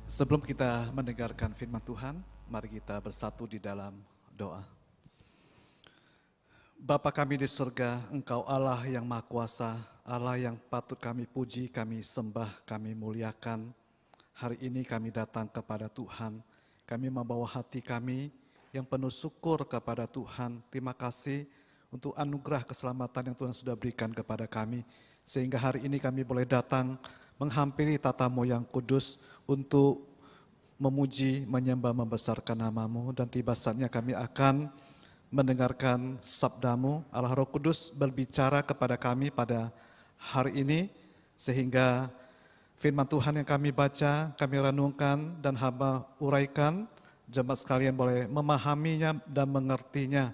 Sebelum kita mendengarkan firman Tuhan, mari kita bersatu di dalam doa. Bapa kami di surga, Engkau Allah yang Maha Kuasa, Allah yang patut kami puji, kami sembah, kami muliakan. Hari ini kami datang kepada Tuhan, kami membawa hati kami yang penuh syukur kepada Tuhan. Terima kasih untuk anugerah keselamatan yang Tuhan sudah berikan kepada kami, sehingga hari ini kami boleh datang menghampiri tatamu yang kudus untuk memuji, menyembah, membesarkan nama-Mu, dan tiba saatnya kami akan mendengarkan sabda-Mu. Allah Roh Kudus berbicara kepada kami pada hari ini, sehingga firman Tuhan yang kami baca, kami renungkan, dan hamba uraikan, jemaat sekalian boleh memahaminya dan mengertinya.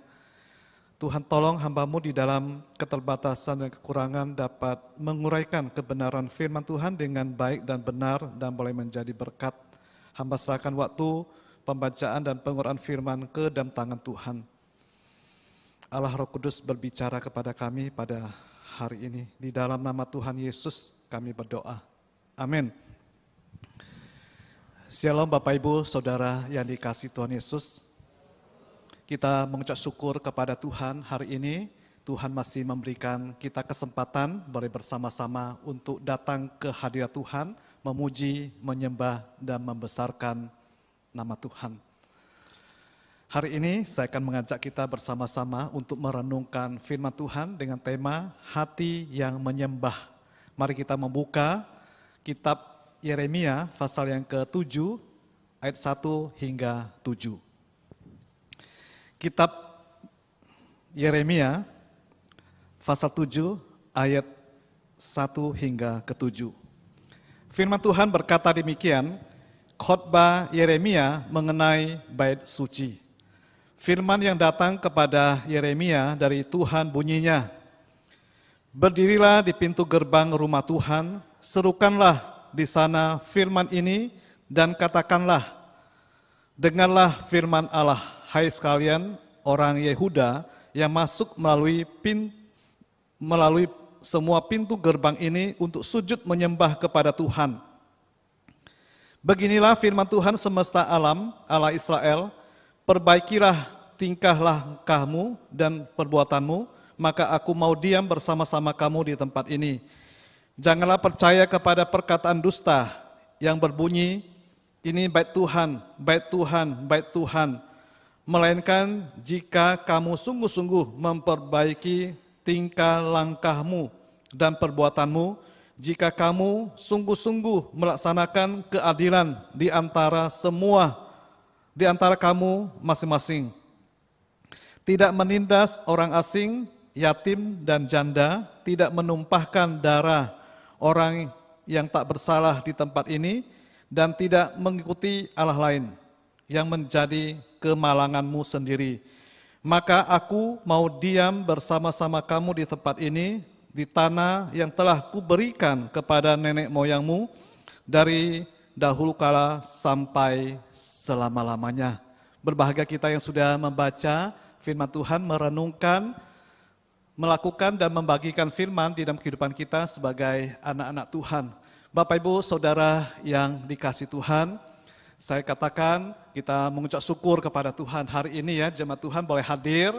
Tuhan tolong hamba-Mu di dalam keterbatasan dan kekurangan dapat menguraikan kebenaran firman Tuhan dengan baik dan benar dan boleh menjadi berkat. Hamba serahkan waktu pembacaan dan pengurayan firman ke dalam tangan Tuhan. Allah Roh Kudus berbicara kepada kami pada hari ini. Di dalam nama Tuhan Yesus kami berdoa. Amin. Shalom Bapak Ibu Saudara yang dikasihi Tuhan Yesus. Kita mengucap syukur kepada Tuhan hari ini. Tuhan masih memberikan kita kesempatan boleh bersama-sama untuk datang ke hadirat Tuhan, memuji, menyembah, dan membesarkan nama Tuhan. Hari ini saya akan mengajak kita bersama-sama untuk merenungkan firman Tuhan dengan tema hati yang menyembah. Mari kita membuka kitab Yeremia pasal yang ke-7 ayat 1 hingga 7. Kitab Yeremia pasal 7 ayat 1 hingga ke-7. Firman Tuhan berkata demikian, khotbah Yeremia mengenai bait suci. Firman yang datang kepada Yeremia dari Tuhan bunyinya, berdirilah di pintu gerbang rumah Tuhan, serukanlah di sana firman ini dan katakanlah, dengarlah firman Allah. Hai sekalian orang Yehuda yang masuk melalui semua pintu gerbang ini untuk sujud menyembah kepada Tuhan. Beginilah firman Tuhan semesta alam, Allah Israel, perbaikilah tingkah langkahmu dan perbuatanmu, maka aku mau diam bersama-sama kamu di tempat ini. Janganlah percaya kepada perkataan dusta yang berbunyi, ini bait Tuhan, bait Tuhan, bait Tuhan. Melainkan jika kamu sungguh-sungguh memperbaiki tingkah langkahmu dan perbuatanmu, jika kamu sungguh-sungguh melaksanakan keadilan di antara kamu masing-masing, tidak menindas orang asing, yatim dan janda, tidak menumpahkan darah orang yang tak bersalah di tempat ini, dan tidak mengikuti Allah lain yang menjadi kemalanganmu sendiri. Maka aku mau diam bersama-sama kamu di tempat ini, di tanah yang telah kuberikan kepada nenek moyangmu dari dahulu kala sampai selama-lamanya. Berbahagia kita yang sudah membaca firman Tuhan, merenungkan, melakukan dan membagikan firman di dalam kehidupan kita sebagai anak-anak Tuhan. Bapak Ibu Saudara yang dikasihi Tuhan, saya katakan kita mengucap syukur kepada Tuhan hari ini ya, jemaat Tuhan boleh hadir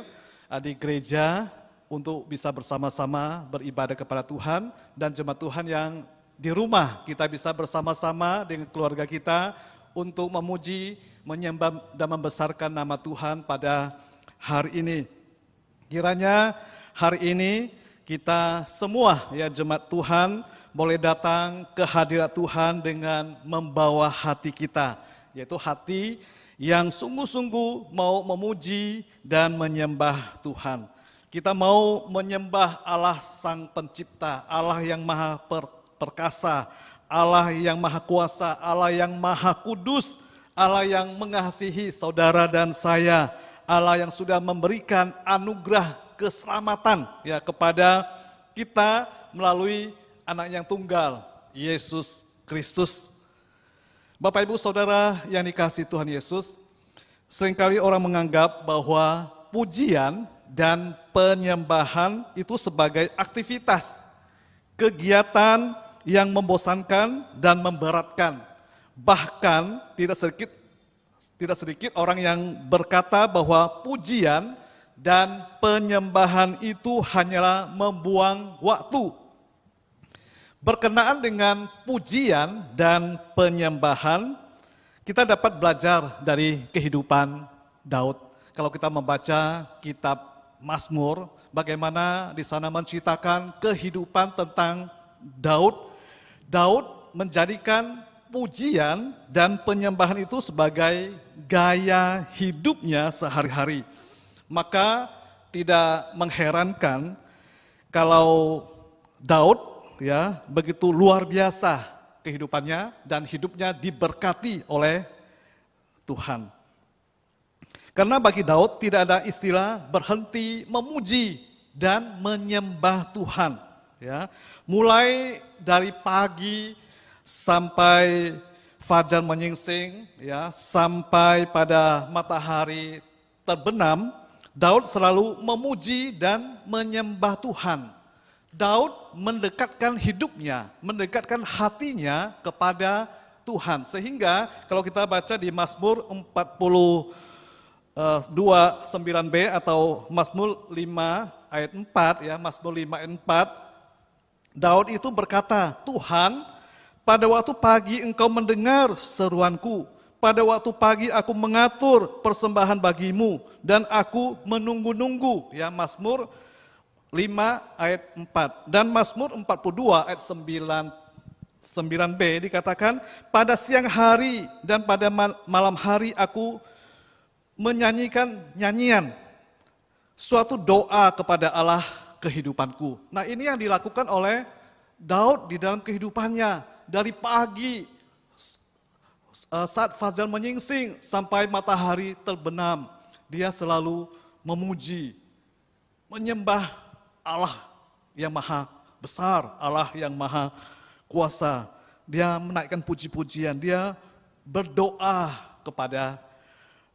di gereja untuk bisa bersama-sama beribadah kepada Tuhan, dan jemaat Tuhan yang di rumah kita bisa bersama-sama dengan keluarga kita untuk memuji, menyembah dan membesarkan nama Tuhan pada hari ini. Kiranya hari ini kita semua ya jemaat Tuhan boleh datang ke hadirat Tuhan dengan membawa hati kita, yaitu hati yang sungguh-sungguh mau memuji dan menyembah Tuhan. Kita mau menyembah Allah Sang Pencipta, Allah yang Maha Perkasa, Allah yang Maha Kuasa, Allah yang Maha Kudus, Allah yang mengasihi saudara dan saya, Allah yang sudah memberikan anugerah keselamatan ya kepada kita melalui anak yang tunggal, Yesus Kristus. Bapak Ibu Saudara yang dikasihi Tuhan Yesus, seringkali orang menganggap bahwa pujian dan penyembahan itu sebagai aktivitas, kegiatan yang membosankan dan memberatkan. Bahkan tidak sedikit orang yang berkata bahwa pujian dan penyembahan itu hanyalah membuang waktu. Berkenaan dengan pujian dan penyembahan, kita dapat belajar dari kehidupan Daud. Kalau kita membaca kitab Mazmur, bagaimana di sana menceritakan kehidupan tentang Daud. Daud menjadikan pujian dan penyembahan itu sebagai gaya hidupnya sehari-hari. Maka tidak mengherankan kalau Daud ya begitu luar biasa kehidupannya dan hidupnya diberkati oleh Tuhan. Karena bagi Daud tidak ada istilah berhenti memuji dan menyembah Tuhan. Ya, mulai dari pagi sampai fajar menyingsing, ya, sampai pada matahari terbenam, Daud selalu memuji dan menyembah Tuhan. Daud mendekatkan hidupnya, mendekatkan hatinya kepada Tuhan. Sehingga kalau kita baca di Mazmur 42:9b atau Mazmur 5 ayat 4, ya, Mazmur 5 ayat 4, Daud itu berkata, Tuhan, pada waktu pagi engkau mendengar seruanku, pada waktu pagi aku mengatur persembahan bagimu, dan aku menunggu-nunggu. Ya, Mazmur 5 ayat 4. Dan Mazmur 42 ayat 9b dikatakan, pada siang hari dan pada malam hari aku menyanyikan nyanyian, suatu doa kepada Allah kehidupanku. Nah, ini yang dilakukan oleh Daud di dalam kehidupannya. Dari pagi saat fajar menyingsing sampai matahari terbenam, dia selalu memuji, menyembah Allah yang maha besar, Allah yang maha kuasa. Dia menaikkan puji-pujian, dia berdoa kepada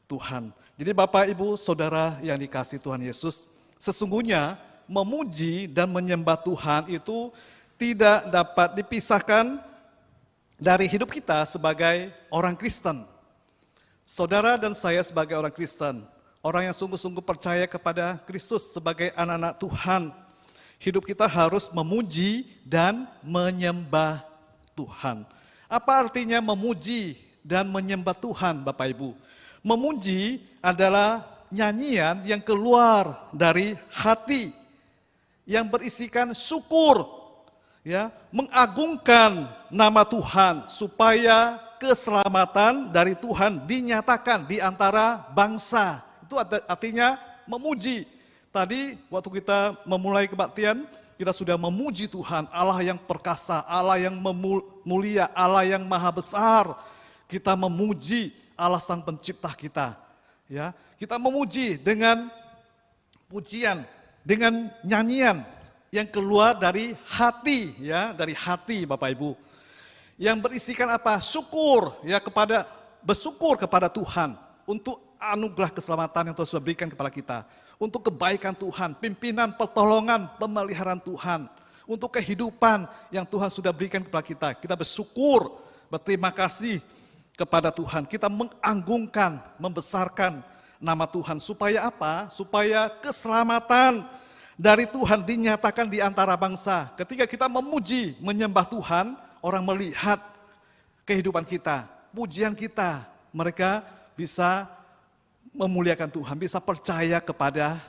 Tuhan. Jadi Bapak, Ibu, Saudara yang dikasihi Tuhan Yesus, sesungguhnya memuji dan menyembah Tuhan itu tidak dapat dipisahkan dari hidup kita sebagai orang Kristen. Saudara dan saya sebagai orang Kristen, orang yang sungguh-sungguh percaya kepada Kristus sebagai anak-anak Tuhan, hidup kita harus memuji dan menyembah Tuhan. Apa artinya memuji dan menyembah Tuhan, Bapak Ibu? Memuji adalah nyanyian yang keluar dari hati, yang berisikan syukur, ya, mengagungkan nama Tuhan supaya keselamatan dari Tuhan dinyatakan di antara bangsa. Itu artinya memuji. Tadi waktu kita memulai kebaktian, kita sudah memuji Tuhan, Allah yang perkasa, Allah yang mulia, Allah yang maha besar. Kita memuji Allah sang pencipta kita. Ya, kita memuji dengan pujian, dengan nyanyian yang keluar dari hati, ya, dari hati Bapak Ibu. Yang berisikan apa? Syukur, ya, bersyukur kepada Tuhan untuk anugerah keselamatan yang Tuhan sudah berikan kepada kita, untuk kebaikan Tuhan, pimpinan, pertolongan, pemeliharaan Tuhan, untuk kehidupan yang Tuhan sudah berikan kepada kita. Kita bersyukur, berterima kasih kepada Tuhan. Kita menganggungkan, membesarkan nama Tuhan. Supaya apa? Supaya keselamatan dari Tuhan dinyatakan di antara bangsa. Ketika kita memuji, menyembah Tuhan, orang melihat kehidupan kita, pujian kita. Mereka bisa memuliakan Tuhan, bisa percaya kepada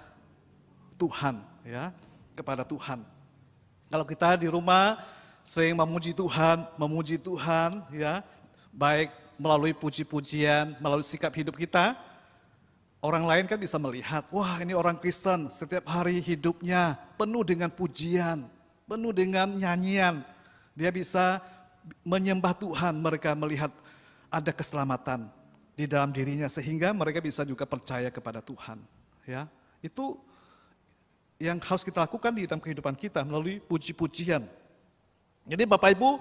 Tuhan, ya, kepada Tuhan. Kalau kita di rumah sering memuji Tuhan, ya, baik melalui puji-pujian, melalui sikap hidup kita, orang lain kan bisa melihat, wah, ini orang Kristen, setiap hari hidupnya penuh dengan pujian, penuh dengan nyanyian. Dia bisa menyembah Tuhan, mereka melihat ada keselamatan di dalam dirinya, sehingga mereka bisa juga percaya kepada Tuhan. Ya, itu yang harus kita lakukan di dalam kehidupan kita melalui puji-pujian. Jadi Bapak Ibu,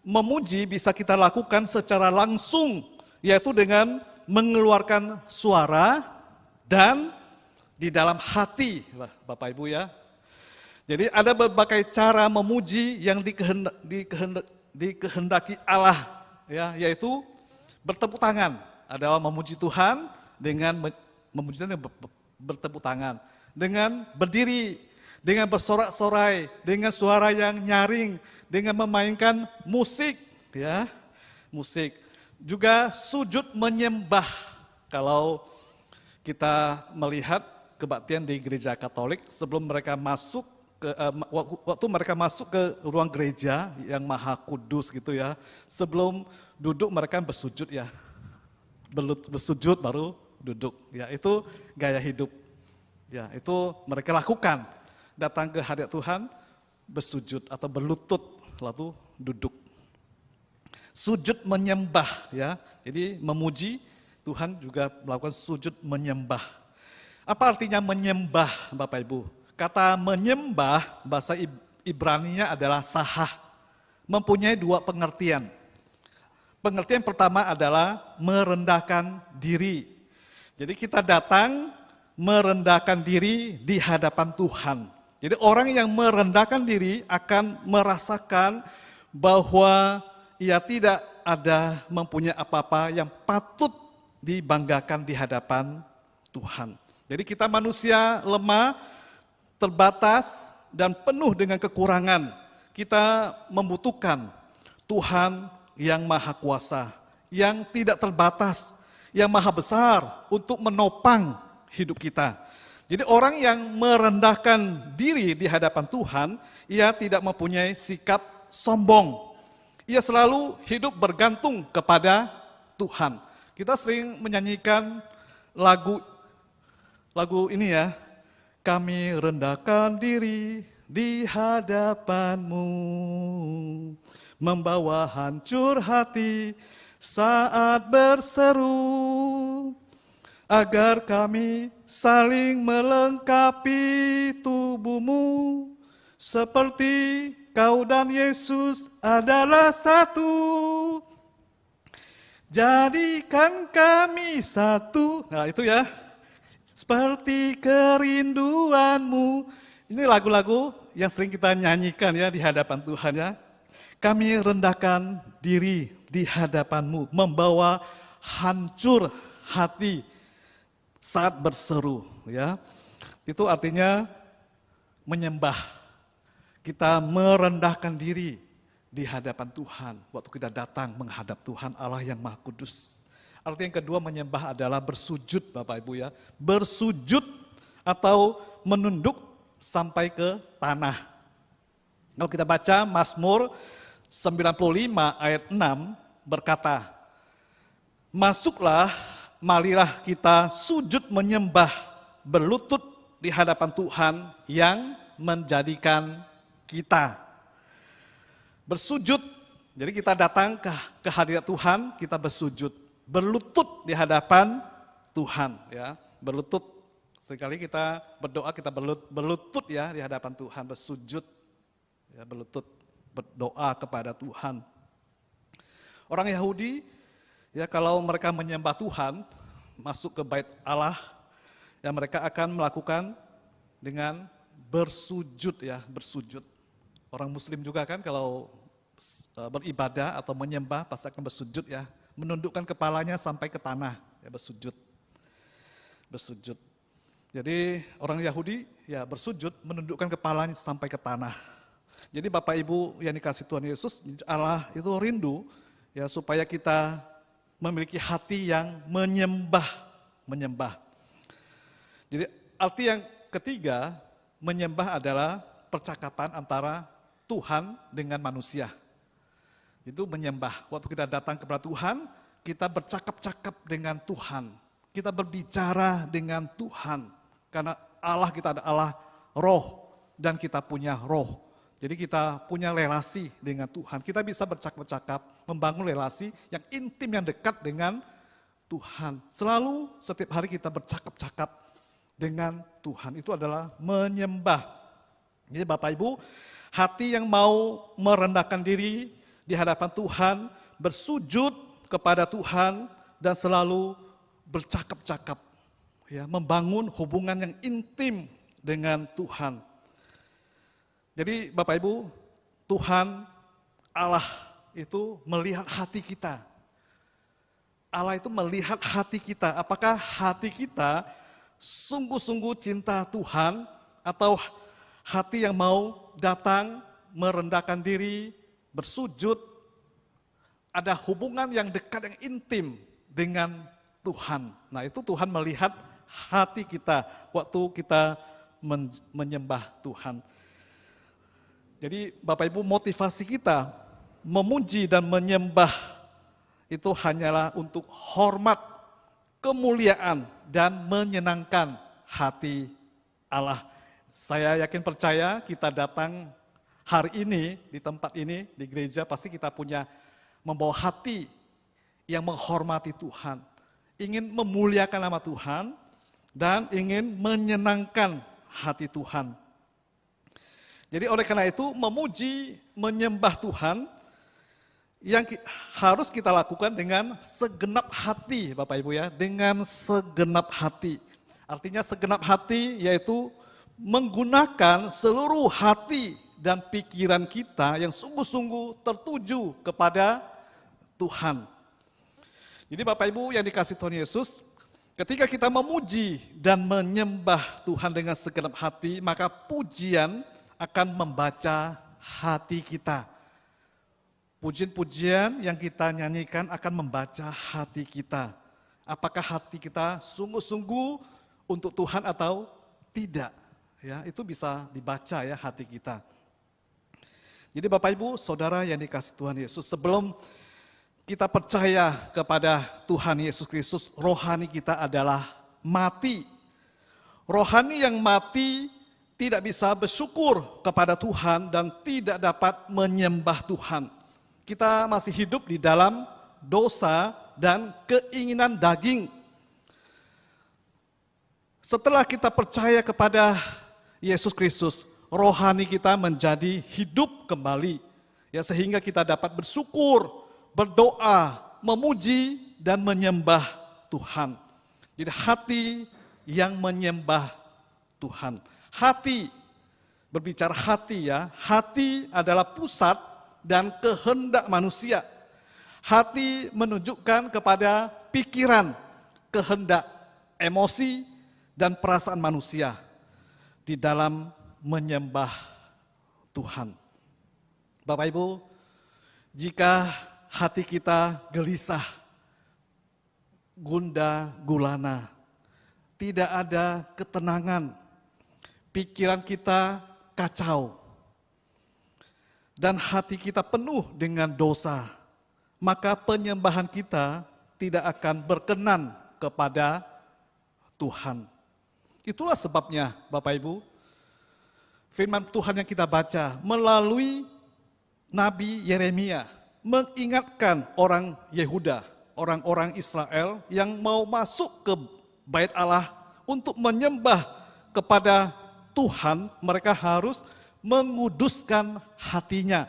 memuji bisa kita lakukan secara langsung, yaitu dengan mengeluarkan suara dan di dalam hati, Bapak Ibu, ya. Jadi ada berbagai cara memuji yang dikehendaki Allah ya, yaitu bertepuk tangan. Adalah memuji Tuhan dengan memuji Tuhan dengan bertepuk tangan, dengan berdiri, dengan bersorak-sorai, dengan suara yang nyaring, dengan memainkan musik, ya, musik. Juga sujud menyembah. Kalau kita melihat kebaktian di gereja Katolik sebelum mereka masuk waktu mereka masuk ke ruang gereja yang maha kudus gitu ya, sebelum duduk mereka bersujud ya, bersujud baru duduk ya, itu gaya hidup ya, itu mereka lakukan, datang ke hadirat Tuhan bersujud atau berlutut lalu duduk. Sujud menyembah ya, jadi memuji Tuhan juga melakukan sujud menyembah. Apa artinya menyembah Bapak Ibu? Kata menyembah, bahasa Ibraninya adalah sahah, mempunyai dua pengertian. Pengertian pertama adalah merendahkan diri. Jadi kita datang merendahkan diri di hadapan Tuhan. Jadi orang yang merendahkan diri akan merasakan bahwa ia tidak ada mempunyai apa-apa yang patut dibanggakan di hadapan Tuhan. Jadi kita manusia lemah, terbatas dan penuh dengan kekurangan. Kita membutuhkan Tuhan yang maha kuasa, yang tidak terbatas, yang maha besar untuk menopang hidup kita. Jadi orang yang merendahkan diri di hadapan Tuhan, ia tidak mempunyai sikap sombong. Ia selalu hidup bergantung kepada Tuhan. Kita sering menyanyikan lagu ini ya, kami rendahkan diri di hadapan-Mu, membawa hancur hati saat berseru, agar kami saling melengkapi tubuh-Mu, seperti Kau dan Yesus adalah satu. Jadikan kami satu. Nah itu ya. Seperti kerinduan-Mu. Ini lagu-lagu yang sering kita nyanyikan ya di hadapan Tuhan ya. Kami rendahkan diri di hadapan-Mu, membawa hancur hati saat berseru ya. Itu artinya menyembah. Kita merendahkan diri di hadapan Tuhan waktu kita datang menghadap Tuhan Allah yang Maha Kudus. Arti yang kedua menyembah adalah bersujud Bapak Ibu ya. Bersujud atau menunduk sampai ke tanah. Kalau kita baca Mazmur 95 ayat 6 berkata, masuklah, marilah kita sujud menyembah, berlutut di hadapan Tuhan yang menjadikan kita. Bersujud, jadi kita datang ke hadirat Tuhan, kita bersujud. Berlutut di hadapan Tuhan ya, berlutut. Sekali kita berdoa kita berlutut ya di hadapan Tuhan, bersujud ya, berlutut berdoa kepada Tuhan. Orang Yahudi ya kalau mereka menyembah Tuhan, masuk ke bait Allah, ya mereka akan melakukan dengan bersujud ya, bersujud. Orang Muslim juga kan kalau beribadah atau menyembah pasti akan bersujud ya. Menundukkan kepalanya sampai ke tanah, ya bersujud. Bersujud. Jadi orang Yahudi ya bersujud, menundukkan kepalanya sampai ke tanah. Jadi Bapak Ibu yang dikasih Tuhan Yesus, Allah itu rindu ya supaya kita memiliki hati yang menyembah. Jadi arti yang ketiga, menyembah adalah percakapan antara Tuhan dengan manusia. Itu menyembah. Waktu kita datang kepada Tuhan, kita bercakap-cakap dengan Tuhan. Kita berbicara dengan Tuhan. Karena Allah kita ada Allah roh dan kita punya roh. Jadi kita punya relasi dengan Tuhan. Kita bisa bercakap-cakap, membangun relasi yang intim, yang dekat dengan Tuhan. Selalu setiap hari kita bercakap-cakap dengan Tuhan. Itu adalah menyembah. Jadi Bapak Ibu, hati yang mau merendahkan diri di hadapan Tuhan, bersujud kepada Tuhan dan selalu bercakap-cakap, ya, membangun hubungan yang intim dengan Tuhan. Jadi Bapak Ibu, Tuhan Allah itu melihat hati kita. Allah itu melihat hati kita. Apakah hati kita sungguh-sungguh cinta Tuhan atau hati yang mau datang, merendahkan diri, bersujud, ada hubungan yang dekat, yang intim dengan Tuhan. Nah itu Tuhan melihat hati kita waktu kita menyembah Tuhan. Jadi Bapak Ibu, motivasi kita memuji dan menyembah itu hanyalah untuk hormat, kemuliaan, dan menyenangkan hati Allah. Saya yakin percaya kita datang hari ini di tempat ini, di gereja, pasti kita punya membawa hati yang menghormati Tuhan. Ingin memuliakan nama Tuhan dan ingin menyenangkan hati Tuhan. Jadi oleh karena itu memuji, menyembah Tuhan yang harus kita lakukan dengan segenap hati, Bapak Ibu ya, dengan segenap hati. Artinya segenap hati yaitu menggunakan seluruh hati dan pikiran kita yang sungguh-sungguh tertuju kepada Tuhan. Jadi Bapak Ibu yang dikasihi Tuhan Yesus, ketika kita memuji dan menyembah Tuhan dengan segenap hati, maka pujian akan membaca hati kita. Pujian-pujian yang kita nyanyikan akan membaca hati kita. Apakah hati kita sungguh-sungguh untuk Tuhan atau tidak? Ya, itu bisa dibaca ya hati kita. Jadi Bapak Ibu, Saudara yang dikasihi Tuhan Yesus, sebelum kita percaya kepada Tuhan Yesus Kristus, rohani kita adalah mati. Rohani yang mati tidak bisa bersyukur kepada Tuhan dan tidak dapat menyembah Tuhan. Kita masih hidup di dalam dosa dan keinginan daging. Setelah kita percaya kepada Yesus Kristus, rohani kita menjadi hidup kembali. Ya, sehingga kita dapat bersyukur, berdoa, memuji, dan menyembah Tuhan. Jadi hati yang menyembah Tuhan. Hati, berbicara hati ya, hati adalah pusat dan kehendak manusia. Hati menunjukkan kepada pikiran, kehendak, emosi, dan perasaan manusia di dalam menyembah Tuhan. Bapak Ibu, jika hati kita gelisah, gundah gulana, tidak ada ketenangan, pikiran kita kacau, dan hati kita penuh dengan dosa, maka penyembahan kita tidak akan berkenan kepada Tuhan. Itulah sebabnya Bapak Ibu, firman Tuhan yang kita baca melalui Nabi Yeremia mengingatkan orang Yehuda, orang-orang Israel yang mau masuk ke Bait Allah untuk menyembah kepada Tuhan, mereka harus menguduskan hatinya.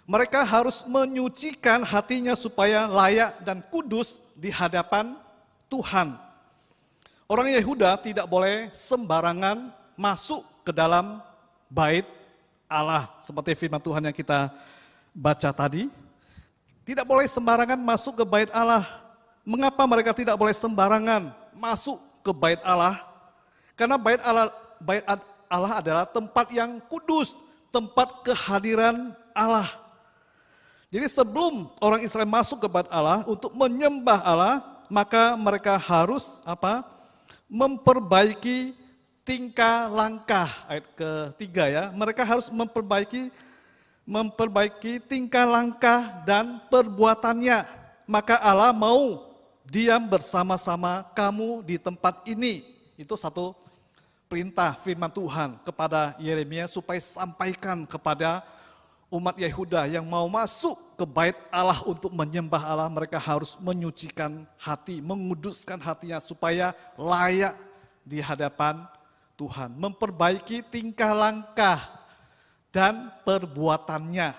Mereka harus menyucikan hatinya supaya layak dan kudus di hadapan Tuhan. Orang Yehuda tidak boleh sembarangan masuk ke dalam Bait Allah. Seperti firman Tuhan yang kita baca tadi. Tidak boleh sembarangan masuk ke Bait Allah. Mengapa mereka tidak boleh sembarangan masuk ke Bait Allah? Karena Bait Allah adalah tempat yang kudus, tempat kehadiran Allah. Jadi sebelum orang Israel masuk ke Bait Allah untuk menyembah Allah, maka mereka harus memperbaiki tingkah langkah. Ayat ketiga ya, mereka harus memperbaiki tingkah langkah dan perbuatannya. Maka Allah mau diam bersama-sama kamu di tempat ini. Itu satu perintah firman Tuhan kepada Yeremia supaya sampaikan kepada umat Yehuda yang mau masuk ke Bait Allah untuk menyembah Allah, mereka harus menyucikan hati, menguduskan hatinya supaya layak di hadapan Tuhan, memperbaiki tingkah langkah dan perbuatannya.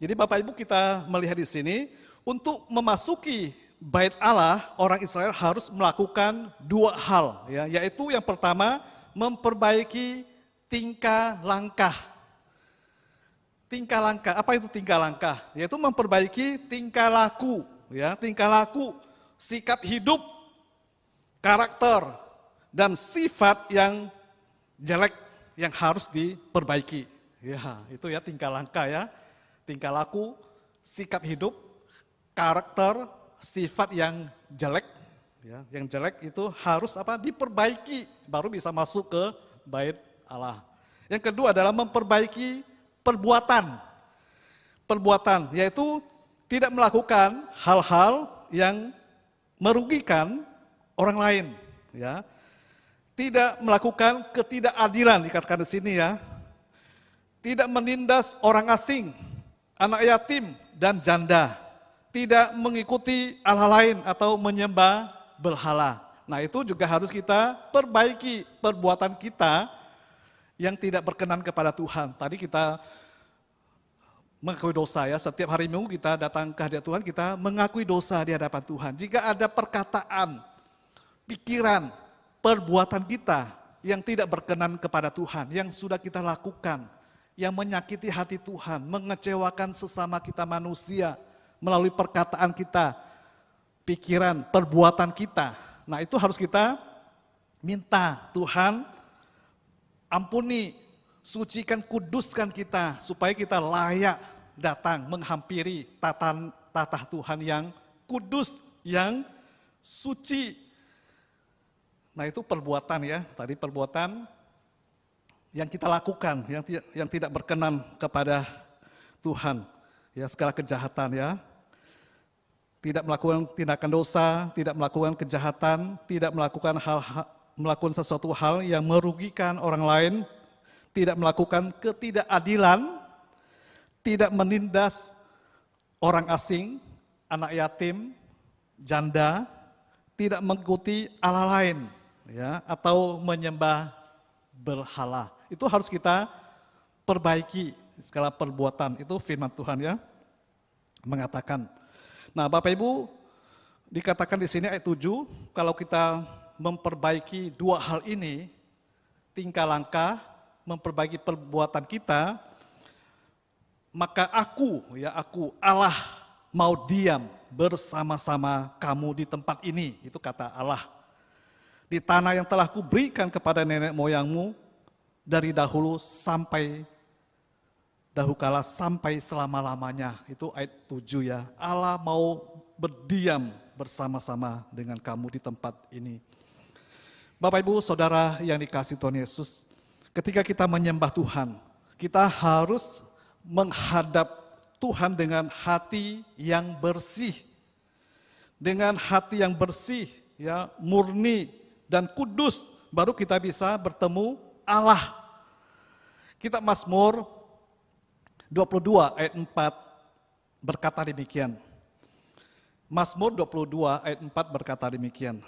Jadi Bapak Ibu, kita melihat di sini untuk memasuki Bait Allah, orang Israel harus melakukan dua hal, ya, yaitu yang pertama memperbaiki tingkah langkah. tingkah langkah. Apa itu tingkah langkah? Yaitu memperbaiki tingkah laku, ya, tingkah laku, sikap hidup, karakter, dan sifat yang jelek yang harus diperbaiki. Ya, itu ya tingkah langkah ya. Tingkah laku, sikap hidup, karakter, sifat yang jelek, ya, yang jelek itu harus diperbaiki baru bisa masuk ke bait Allah. Yang kedua adalah memperbaiki perbuatan, yaitu tidak melakukan hal-hal yang merugikan orang lain, ya. Tidak melakukan ketidakadilan dikatakan di sini ya. Tidak menindas orang asing, anak yatim dan janda. Tidak mengikuti Allah lain atau menyembah berhala. Nah, itu juga harus kita perbaiki perbuatan kita yang tidak berkenan kepada Tuhan. Tadi kita mengakui dosa ya, setiap hari Minggu kita datang ke hadirat Tuhan, kita mengakui dosa di hadapan Tuhan. Jika ada perkataan, pikiran, perbuatan kita yang tidak berkenan kepada Tuhan, yang sudah kita lakukan, yang menyakiti hati Tuhan, mengecewakan sesama kita manusia, melalui perkataan kita, pikiran, perbuatan kita. Nah, itu harus kita minta Tuhan ampuni, sucikan, kuduskan kita supaya kita layak datang menghampiri tatah Tuhan yang kudus, yang suci. Nah, itu perbuatan ya, tadi perbuatan yang kita lakukan, yang tidak berkenan kepada Tuhan. Ya, segala kejahatan ya. Tidak melakukan tindakan dosa, tidak melakukan kejahatan, tidak melakukan sesuatu hal yang merugikan orang lain, tidak melakukan ketidakadilan, tidak menindas orang asing, anak yatim, janda, tidak mengikuti Allah lain, ya, atau menyembah berhala. Itu harus kita perbaiki segala perbuatan. Itu firman Tuhan ya mengatakan. Nah, Bapak Ibu, dikatakan di sini ayat 7, kalau kita memperbaiki dua hal ini, tingkah langkah, memperbaiki perbuatan kita, maka aku Allah mau diam bersama-sama kamu di tempat ini. Itu kata Allah. Di tanah yang telah kuberikan kepada nenek moyangmu dari dahulu kala sampai selama-lamanya. Itu ayat 7 ya. Allah mau berdiam bersama-sama dengan kamu di tempat ini. Bapak Ibu Saudara yang dikasihi Tuhan Yesus, ketika kita menyembah Tuhan, kita harus menghadap Tuhan dengan hati yang bersih. Dengan hati yang bersih, ya, murni dan kudus, baru kita bisa bertemu Allah. Kitab Mazmur 22 ayat 4 berkata demikian. Mazmur 22 ayat 4 berkata demikian.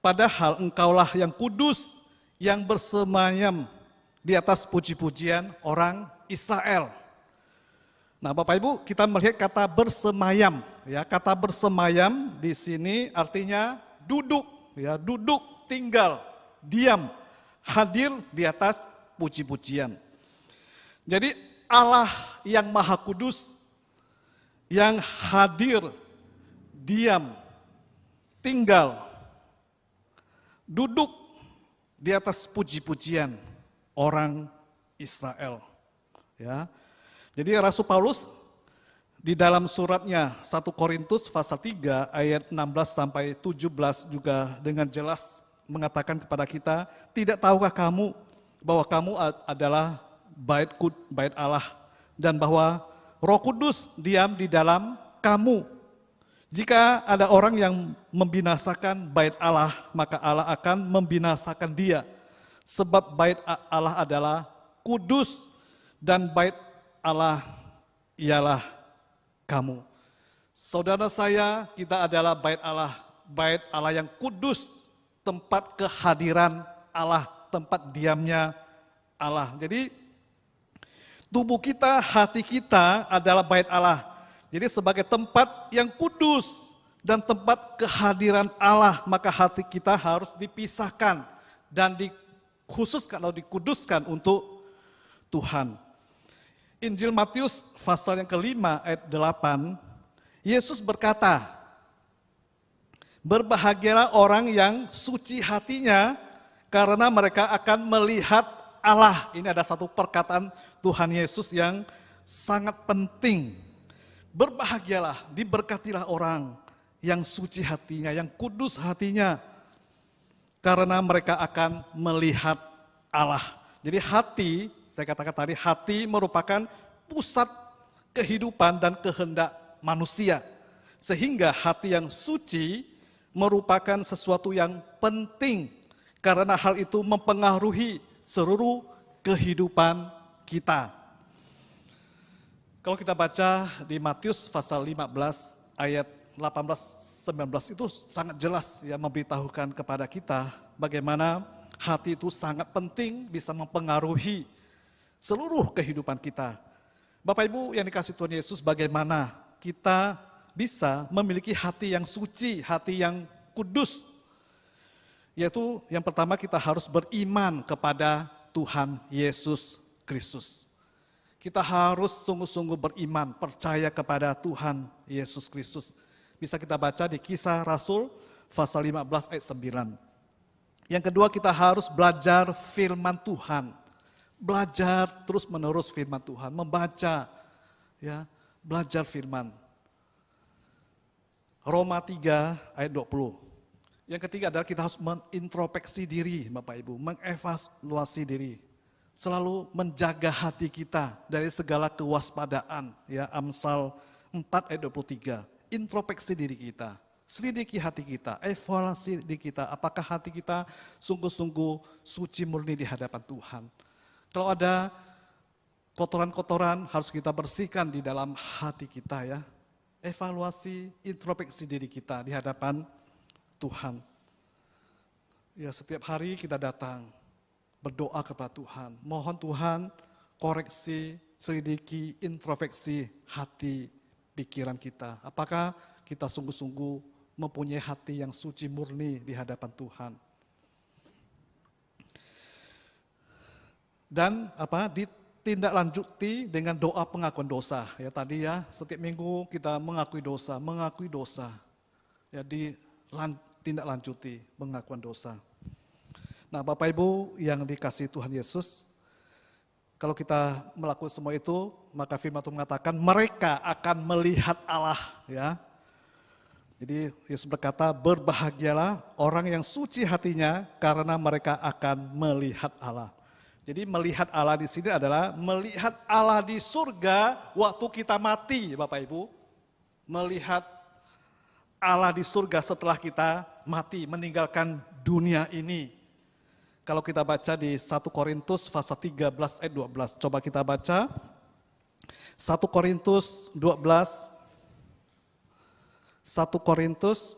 Padahal engkaulah yang kudus, yang bersemayam di atas puji-pujian orang Israel. Nah, Bapak Ibu, kita melihat kata bersemayam, ya. Kata bersemayam di sini artinya duduk, ya, duduk, tinggal, diam, hadir di atas puji-pujian. Jadi Allah yang Maha Kudus, yang hadir, diam, tinggal, duduk di atas puji-pujian orang Israel. Ya. Jadi Rasul Paulus di dalam suratnya 1 Korintus pasal 3 ayat 16 sampai 17 juga dengan jelas mengatakan kepada kita, tidak tahukah kamu bahwa kamu adalah bait Allah dan bahwa Roh Kudus diam di dalam kamu. Jika ada orang yang membinasakan bait Allah, maka Allah akan membinasakan dia. Sebab bait Allah adalah kudus dan bait Allah ialah kamu. Saudara saya, kita adalah bait Allah yang kudus, tempat kehadiran Allah, tempat diamnya Allah. Jadi tubuh kita, hati kita adalah bait Allah. Jadi sebagai tempat yang kudus dan tempat kehadiran Allah, maka hati kita harus dipisahkan dan dikhususkan atau dikuduskan untuk Tuhan. Injil Matius pasal yang kelima ayat 8, Yesus berkata, berbahagialah orang yang suci hatinya, karena mereka akan melihat Allah. Ini ada satu perkataan Tuhan Yesus yang sangat penting. Berbahagialah, diberkatilah orang yang suci hatinya, yang kudus hatinya, karena mereka akan melihat Allah. Jadi hati, saya katakan tadi, hati merupakan pusat kehidupan dan kehendak manusia. Sehingga hati yang suci merupakan sesuatu yang penting, karena hal itu mempengaruhi seluruh kehidupan kita. Kalau kita baca di Matius pasal 15 ayat 18-19 itu sangat jelas ya, memberitahukan kepada kita bagaimana hati itu sangat penting, bisa mempengaruhi seluruh kehidupan kita. Bapak Ibu yang dikasihi Tuhan Yesus, bagaimana kita bisa memiliki hati yang suci, hati yang kudus? Yaitu yang pertama, kita harus beriman kepada Tuhan Yesus Kristus. Kita harus sungguh-sungguh beriman, percaya kepada Tuhan Yesus Kristus. Bisa kita baca di Kisah Rasul pasal 15 ayat 9. Yang kedua, kita harus belajar firman Tuhan. Belajar terus-menerus firman Tuhan, membaca, ya, belajar firman. Roma 3 ayat 20. Yang ketiga adalah kita harus mengintrospeksi diri, Bapak Ibu, mengevaluasi diri. Selalu menjaga hati kita dari segala kewaspadaan, ya, Amsal 4 ayat 23. Introspeksi diri kita. Selidiki hati kita, evaluasi diri kita, apakah hati kita sungguh-sungguh suci murni di hadapan Tuhan. Kalau ada kotoran-kotoran harus kita bersihkan di dalam hati kita ya. Evaluasi, introspeksi diri kita di hadapan Tuhan. Ya, setiap hari kita datang berdoa kepada Tuhan. Mohon Tuhan koreksi, selidiki, introspeksi hati, pikiran kita. Apakah kita sungguh-sungguh mempunyai hati yang suci murni di hadapan Tuhan. Dan ditindaklanjuti dengan doa pengakuan dosa. Ya tadi ya, setiap minggu kita mengakui dosa. Ya ditindaklanjuti pengakuan dosa. Nah, Bapak Ibu yang dikasihi Tuhan Yesus, kalau kita melakukan semua itu, maka firman Tuhan mengatakan mereka akan melihat Allah, ya. Jadi Yesus berkata, berbahagialah orang yang suci hatinya, karena mereka akan melihat Allah. Jadi melihat Allah di sini adalah melihat Allah di surga waktu kita mati, Bapak Ibu. Melihat Allah di surga setelah kita mati, meninggalkan dunia ini. Kalau kita baca di 1 Korintus pasal 13 ayat 12. Coba kita baca 1 Korintus 12. 1 Korintus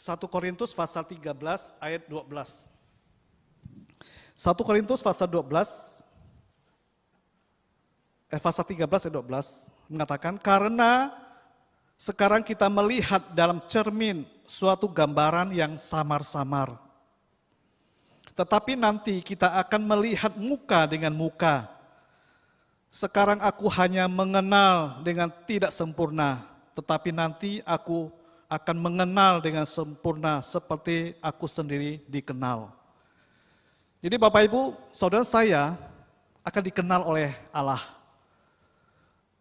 1 Korintus pasal 13 ayat 12. 1 Korintus pasal 12 pasal 13 ayat 12 mengatakan, karena sekarang kita melihat dalam cermin suatu gambaran yang samar-samar. Tetapi nanti kita akan melihat muka dengan muka. Sekarang aku hanya mengenal dengan tidak sempurna, tetapi nanti aku akan mengenal dengan sempurna seperti aku sendiri dikenal. Jadi Bapak Ibu, saudara saya akan dikenal oleh Allah.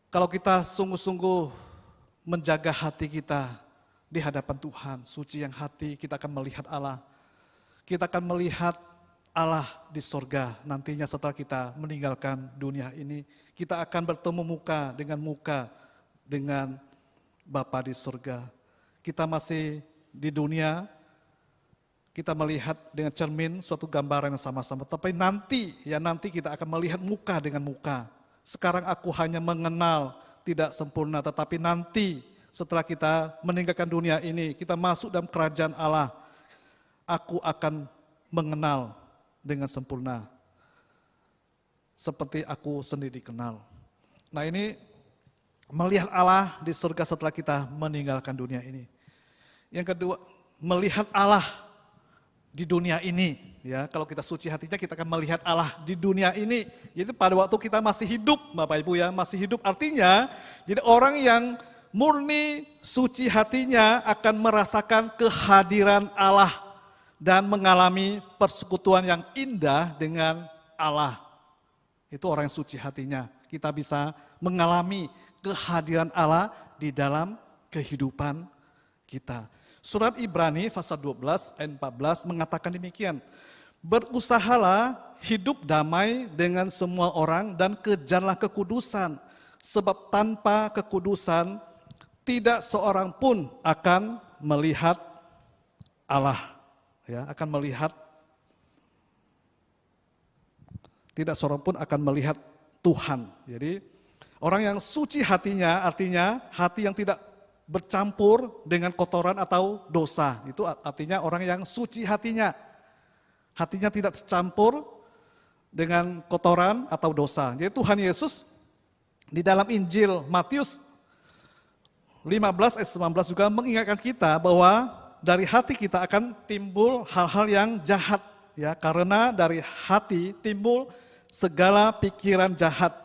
Kalau kita sungguh-sungguh menjaga hati kita di hadapan Tuhan, suci yang hati, kita akan melihat Allah. Kita akan melihat Allah di sorga nantinya setelah kita meninggalkan dunia ini. Kita akan bertemu muka dengan Bapa di sorga. Kita masih di dunia, kita melihat dengan cermin suatu gambaran yang sama-sama. Tapi nanti kita akan melihat muka dengan muka. Sekarang aku hanya mengenal tidak sempurna, tetapi nanti setelah kita meninggalkan dunia ini, kita masuk dalam kerajaan Allah, aku akan mengenal dengan sempurna. seperti aku sendiri kenal. Nah ini melihat Allah di surga setelah kita meninggalkan dunia ini. Yang kedua, melihat Allah di dunia ini. Ya, kalau kita suci hatinya kita akan melihat Allah di dunia ini. Jadi pada waktu kita masih hidup, Bapak Ibu ya, masih hidup artinya jadi orang yang murni suci hatinya akan merasakan kehadiran Allah dan mengalami persekutuan yang indah dengan Allah. Itu orang yang suci hatinya. Kita bisa mengalami kehadiran Allah di dalam kehidupan kita. Surat Ibrani pasal 12 ayat 14 mengatakan demikian. Berusahalah hidup damai dengan semua orang dan kejarlah kekudusan. Sebab tanpa kekudusan tidak seorang pun akan melihat Allah. Ya, akan melihat, tidak seorang pun akan melihat Tuhan. Jadi orang yang suci hatinya artinya hati yang tidak bercampur dengan kotoran atau dosa. Itu artinya orang yang suci hatinya. Hatinya tidak tercampur dengan kotoran atau dosa. Jadi Tuhan Yesus di dalam Injil Matius 15 ayat 19 juga mengingatkan kita bahwa dari hati kita akan timbul hal-hal yang jahat. Ya, karena dari hati timbul segala pikiran jahat,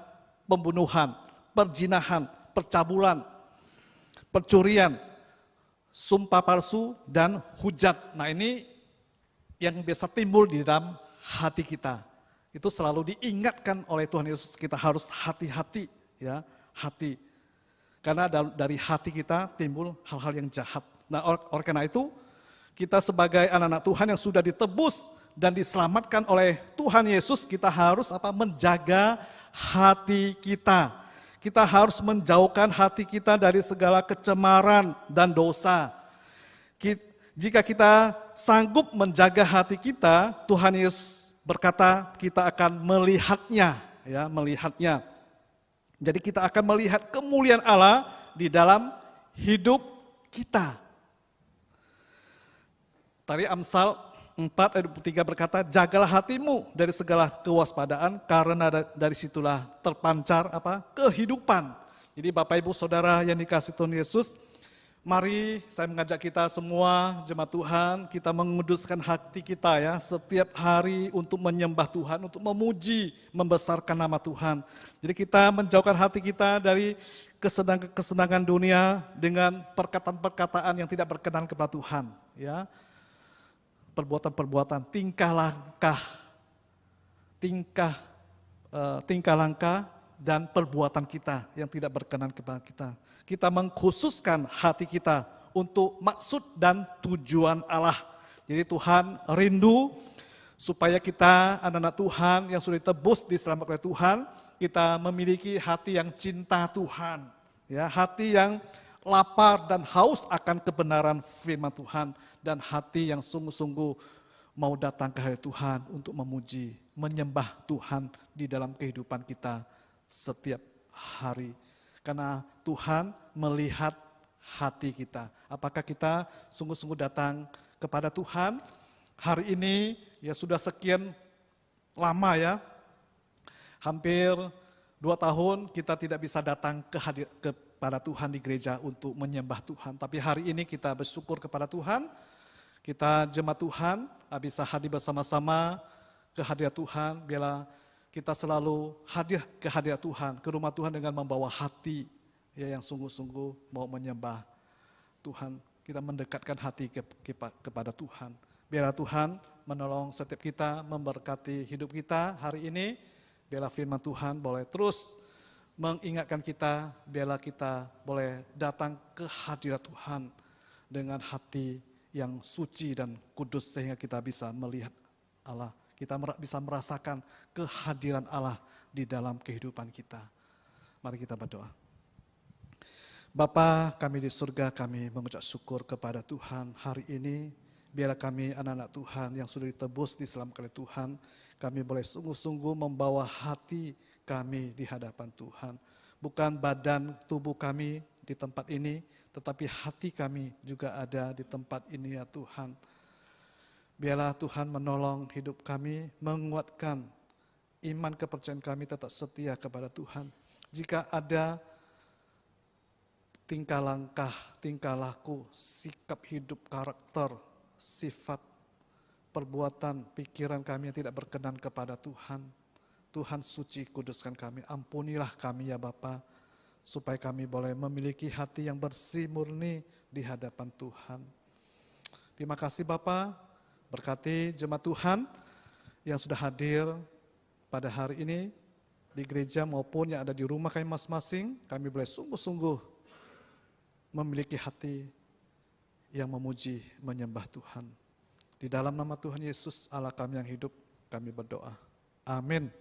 pembunuhan, perzinahan, percabulan, percurian, sumpah palsu, dan hujat. Nah ini yang biasa timbul di dalam hati kita. Itu selalu diingatkan oleh Tuhan Yesus, kita harus hati-hati, ya, hati. Karena dari hati kita timbul hal-hal yang jahat. Nah, oleh karena itu, kita sebagai anak-anak Tuhan yang sudah ditebus dan diselamatkan oleh Tuhan Yesus, kita harus menjaga hati kita. Kita harus menjauhkan hati kita dari segala kecemaran dan dosa. Jika kita sanggup menjaga hati kita, Tuhan Yesus berkata kita akan melihatnya, ya, melihatnya. Jadi kita akan melihat kemuliaan Allah di dalam hidup kita. Tadi Amsal 4 ayat 23 berkata, jagalah hatimu dari segala kewaspadaan karena dari situlah terpancar kehidupan. Jadi Bapak Ibu Saudara yang dikasihi Tuhan Yesus, mari saya mengajak kita semua jemaat Tuhan, kita menguduskan hati kita ya setiap hari untuk menyembah Tuhan, untuk memuji, membesarkan nama Tuhan. Jadi kita menjauhkan hati kita dari kesenangan dunia dengan perkataan-perkataan yang tidak berkenan kepada Tuhan. Ya, perbuatan-perbuatan, tingkah langkah dan perbuatan kita yang tidak berkenan kepada kita. Kita mengkhususkan hati kita untuk maksud dan tujuan Allah. Jadi Tuhan rindu supaya kita anak-anak Tuhan yang sudah ditebus, diselamatkan oleh Tuhan, kita memiliki hati yang cinta Tuhan, ya, hati yang lapar dan haus akan kebenaran firman Tuhan, dan hati yang sungguh-sungguh mau datang ke hadirat Tuhan untuk memuji, menyembah Tuhan di dalam kehidupan kita setiap hari. Karena Tuhan melihat hati kita. Apakah kita sungguh-sungguh datang kepada Tuhan? Hari ini ya sudah sekian lama ya, hampir 2 tahun kita tidak bisa datang kepada Tuhan di gereja untuk menyembah Tuhan. Tapi hari ini kita bersyukur kepada Tuhan, kita jemaat Tuhan bisa hadir bersama-sama ke hadirat Tuhan. Biarlah kita selalu hadir ke hadirat Tuhan, ke rumah Tuhan dengan membawa hati ya yang sungguh-sungguh mau menyembah Tuhan. Kita mendekatkan hati kepada Tuhan. Biarlah Tuhan menolong setiap kita, memberkati hidup kita hari ini. Biarlah firman Tuhan boleh terus mengingatkan kita, biarlah kita boleh datang ke hadirat Tuhan dengan hati yang suci dan kudus sehingga kita bisa melihat Allah. Kita bisa merasakan kehadiran Allah di dalam kehidupan kita. Mari kita berdoa. Bapa kami di surga, kami mengucap syukur kepada Tuhan hari ini. Biarlah kami anak-anak Tuhan yang sudah ditebus, diselamatkan oleh Tuhan, kami boleh sungguh-sungguh membawa hati kami di hadapan Tuhan. Bukan badan tubuh kami di tempat ini, tetapi hati kami juga ada di tempat ini ya Tuhan. Biarlah Tuhan menolong hidup kami, menguatkan iman kepercayaan kami tetap setia kepada Tuhan. Jika ada tingkah langkah, tingkah laku, sikap hidup, karakter, sifat, perbuatan, pikiran kami yang tidak berkenan kepada Tuhan, Tuhan suci kuduskan kami, ampunilah kami ya Bapa, supaya kami boleh memiliki hati yang bersih murni di hadapan Tuhan. Terima kasih Bapa, berkati jemaat Tuhan yang sudah hadir pada hari ini di gereja maupun yang ada di rumah kami masing-masing. Kami boleh sungguh-sungguh memiliki hati yang memuji, menyembah Tuhan. Di dalam nama Tuhan Yesus, Allah kami yang hidup, kami berdoa. Amin.